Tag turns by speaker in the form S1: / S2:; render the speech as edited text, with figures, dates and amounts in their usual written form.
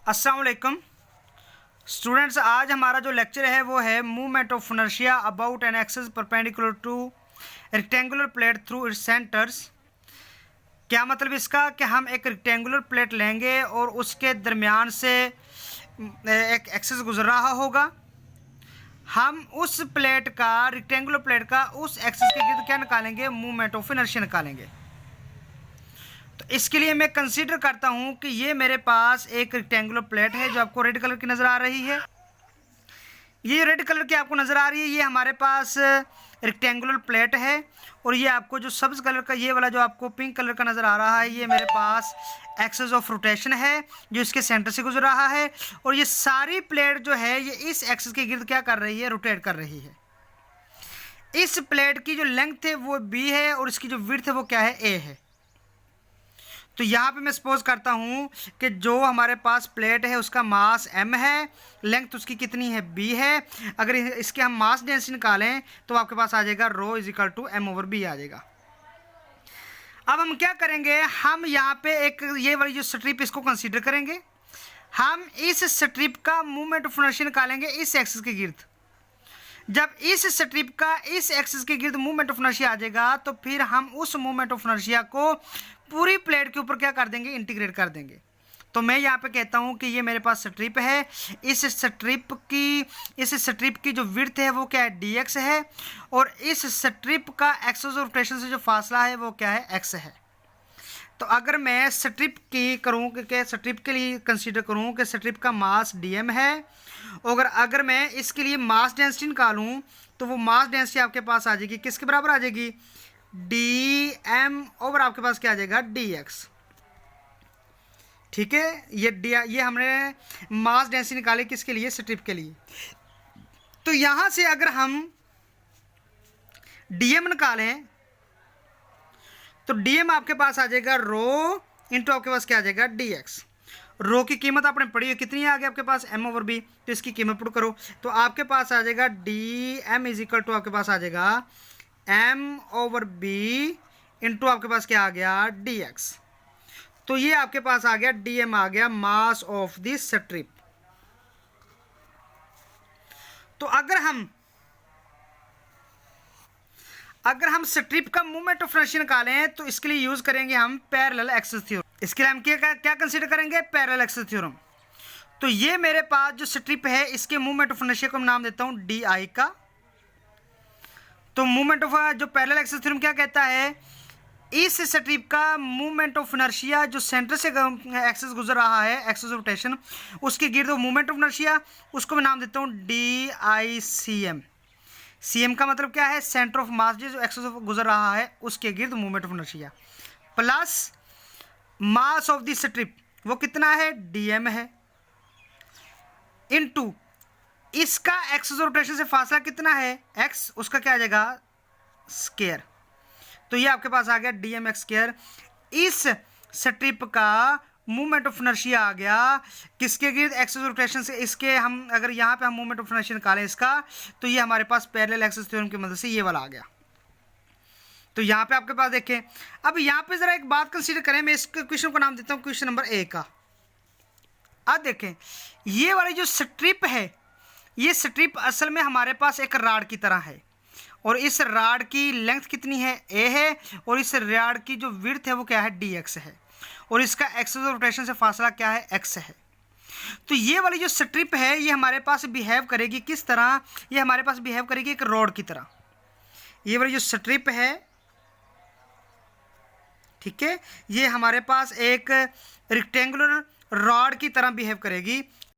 S1: अस्सलाम वालेकुम स्टूडेंट्स, आज हमारा जो लेक्चर है वो है movement of inertia about an axis perpendicular two rectangular plate through it's centres. क्या मतलब इसका कि हम एक रेक्टेंगुलर प्लेट लेंगे और उसके दरमियान से एक एक्सिस गुजर रहा होगा। हम उस प्लेट का, रेक्टेंगुलर प्लेट का उस एक्सिस के गिर्द क्या निकालेंगे? मूवमेंट ऑफ इनर्शिया निकालेंगे। तो इसके लिए मैं कंसीडर करता हूं कि ये मेरे पास एक रेक्टेंगुलर प्लेट है जो आपको रेड कलर की नज़र आ रही है। ये रेड कलर की आपको नज़र आ रही है, ये हमारे पास रेक्टेंगुलर प्लेट है। और ये आपको जो सब्ज़ कलर का, ये वाला जो आपको पिंक कलर का नज़र आ रहा है, ये मेरे पास एक्सिस ऑफ रोटेशन है जो इसके सेंटर से गुजर रहा है। और ये सारी प्लेट जो है ये इस एक्सिस के गिर्द क्या कर रही है? रोटेट कर रही है। इस प्लेट की जो लेंथ है वो b है और इसकी जो विड्थ है वो क्या है? a है। तो यहाँ पे मैं सपोज करता हूँ कि जो हमारे पास प्लेट है उसका मास m है, लेंथ उसकी कितनी है? b है। अगर इसके हम मास डेंसिटी निकालें तो आपके पास आ जाएगा ρ = m/b आ जाएगा। अब हम क्या करेंगे? हम यहाँ पे एक ये वाली जो स्ट्रिप इसको कंसीडर करेंगे। हम इस स्ट्रिप का मूवमेंट ऑफ इनर्शिया निकालेंगे इस एक्सिस के गिर्द। जब इस स्ट्रिप का इस एक्सिस के गिर्द मूवमेंट ऑफ इनर्शिया आ जाएगा तो फिर हम उस मूवमेंट ऑफ इनर्शिया को पूरी प्लेट के ऊपर क्या कर देंगे? इंटीग्रेट कर देंगे। तो मैं यहाँ पे कहता हूँ कि ये मेरे पास स्ट्रिप है। इस स्ट्रिप की जो विड्थ है वो क्या है? dx है। और इस स्ट्रिप का एक्सिस ऑफ रोटेशन से जो फासला है वो क्या है? x है। तो अगर मैं स्ट्रिप की करूँ कि स्ट्रिप के लिए कंसीडर करूँ कि स्ट्रिप का मास dm है, और अगर मैं इसके लिए मास डेंसिटी निकालूँ तो वो मास डेंसिटी आपके पास आ जाएगी, किसके बराबर आ जाएगी? dm ओवर आपके पास क्या आ जाएगा? dx। ठीक है, ये हमने मास डेंसिटी निकाली किसके लिए? स्ट्रिप के लिए। तो यहां से अगर हम dm निकालें तो dm आपके पास आ जाएगा रो इंटू आपके पास क्या आ जाएगा? dx। रो की कीमत आपने पढ़ी है, कितनी आ गई आपके पास? m/b। तो इसकी कीमत पुट करो तो आपके पास आ जाएगा dm = आपके पास आ जाएगा m/b इंटू आपके पास क्या आ गया? dx। तो ये आपके पास आ गया dm, आ गया मास ऑफ द स्ट्रिप। तो अगर हम स्ट्रिप का मूवमेंट ऑफ इनर्शिया निकालें तो इसके लिए यूज करेंगे हम पैरेलल एक्सिस थ्योरम। इसके लिए हम क्या कंसीडर करेंगे? Parallel axis theorem. तो ये मेरे पास जो स्ट्रिप है इसके मूवमेंट ऑफ इनर्शिया को मैं नाम देता हूं di का। तो मूवमेंट ऑफ जो पैरेलल एक्सिस थ्योरम क्या कहता है? इस स्ट्रिप का मूवमेंट ऑफ इनर्शिया जो सेंटर से एक्सिस गुजर रहा है, एक्सिस ऑफ रोटेशन, उसके गिर्द मूवमेंट ऑफ इनर्शिया, उसको मैं नाम देता हूं DICM। CM का मतलब क्या है? सेंटर ऑफ मास जो एक्सिस ऑफ गुजर रहा है उसके गिर्द movement of inertia, plus mass of the strip वो कितना है? dm है, इनटू इसका एक्सिस ऑफ रोटेशन से फासला कितना है? x। उसका क्या आ जाएगा? स्क्वायर। तो ये आपके पास आ गया dmx²। इस स्ट्रिप का मूवमेंट ऑफ इनर्शिया आ गया किसके गिर्द? एक्सिस ऑफ रोटेशन से। इसके हम अगर यहाँ पे हम मूवमेंट ऑफ इनर्शिया निकालें इसका, तो ये हमारे पास पैरेलल एक्सिस थ्योरम की मदद से ये वाला आ गया। तो यहाँ पे आपके पास देखें, अब यहाँ पे जरा एक बात कंसीडर करें। मैं इस क्वेश्चन को नाम देता हूँ क्वेश्चन नंबर A का। अब देखें, ये वाली जो स्ट्रिप है, ये स्ट्रिप असल में हमारे पास एक राड की तरह है और इस राड की लेंथ कितनी है? a है। और इस राड की जो विड्थ है वो क्या है? dx है। और इसका एक्सिस ऑफ रोटेशन से फासला क्या है? x है। तो ये वाली जो स्ट्रिप है ये हमारे पास बिहेव करेगी किस तरह? ये हमारे पास बिहेव करेगी एक रॉड की तरह। ये वाली जो स्ट्रिप है, ठीक है, ये हमारे पास एक रेक्टेंगुलर रॉड की तरह बिहेव करेगी।